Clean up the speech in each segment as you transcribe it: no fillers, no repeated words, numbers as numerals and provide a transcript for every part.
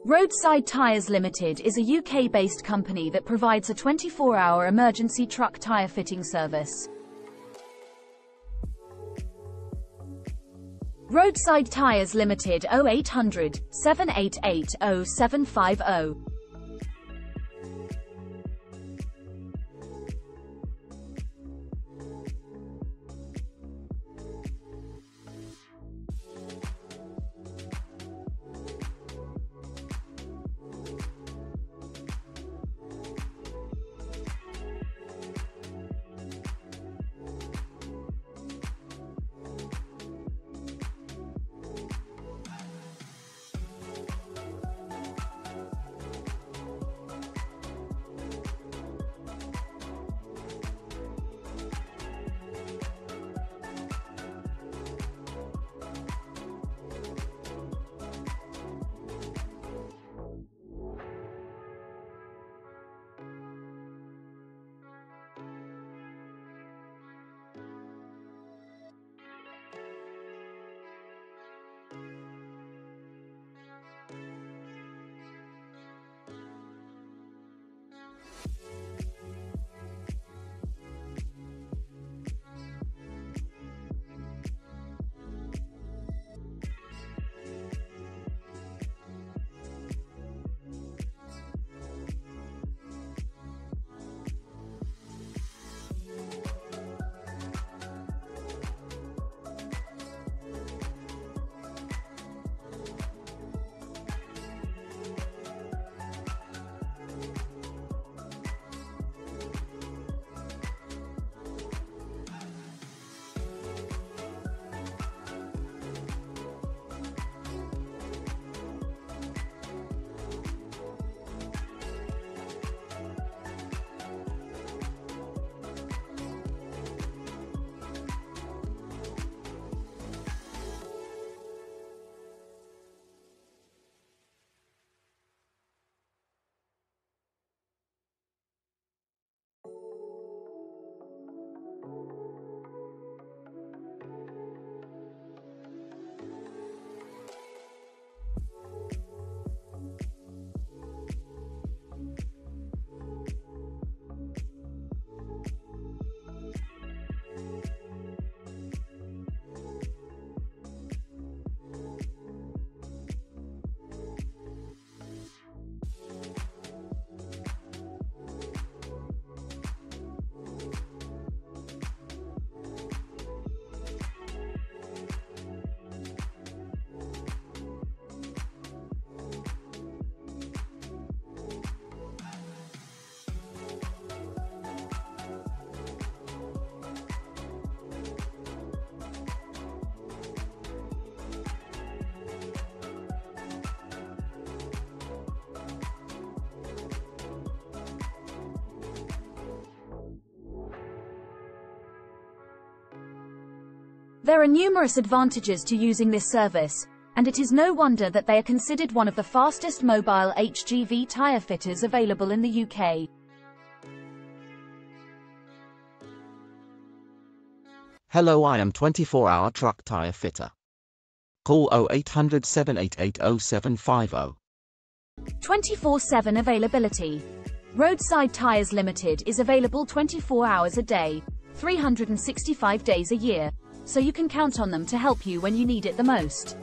Roadside Tyres Limited is a UK-based company that provides a 24-hour emergency truck tyre fitting service. Roadside Tyres Limited 0800 788 0750. There are numerous advantages to using this service, and it is no wonder that they are considered one of the fastest mobile Hgv tyre fitters available in the UK. Hello, I am 24-hour truck tyre fitter. Call 0800 788 0750. 24/7 availability. Roadside Tyres Limited is available 24 hours a day, 365 days a year, so you can count on them to help you when you need it the most.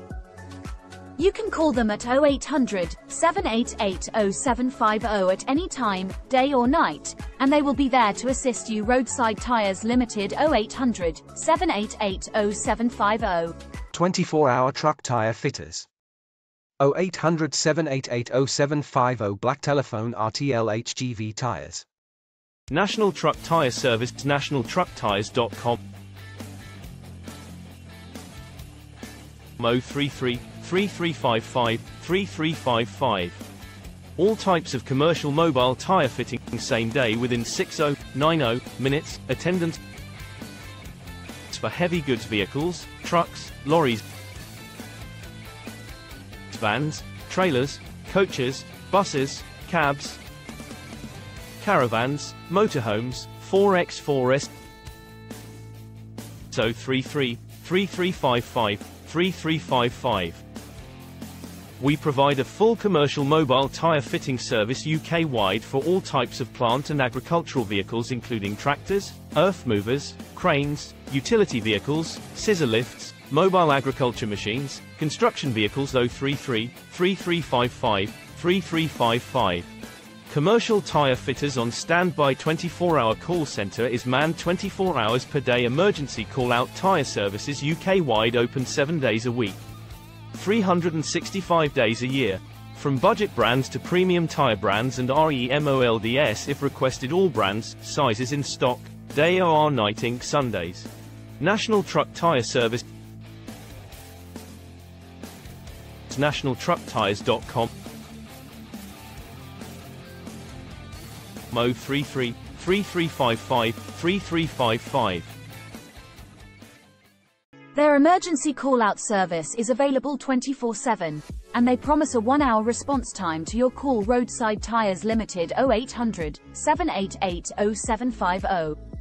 You can call them at 0800 788 0750 at any time, day or night, and they will be there to assist you. Roadside Tyres Limited 0800 788 0750. 24-hour truck tyre fitters. 0800 788 0750. Black telephone RTL Hgv Tyres. National Truck Tyre Service, nationaltrucktyres.com. 033 3355 3355. All types of commercial mobile tyre fitting same day within 60-90 minutes. Attendance for heavy goods vehicles, trucks, lorries, vans, trailers, coaches, buses, cabs, caravans, motorhomes, 4x4s. 033 3355 3355. We provide a full commercial mobile tyre fitting service UK-wide for all types of plant and agricultural vehicles including tractors, earth movers, cranes, utility vehicles, scissor lifts, mobile agriculture machines, construction vehicles 033, 3355, 3355. Commercial tyre fitters on standby 24-hour call centre is manned 24 hours per day. Emergency call-out tyre services UK-wide, open 7 days a week, 365 days a year. From budget brands to premium tyre brands and REMOLDS if requested. All brands, sizes in stock, day or night Inc. Sundays. National Truck Tyre Service. nationaltrucktires.com. 033 3355 3355. Their emergency call-out service is available 24/7, and they promise a 1-hour response time to your call. Roadside Tyres Limited, 0800 788 0750.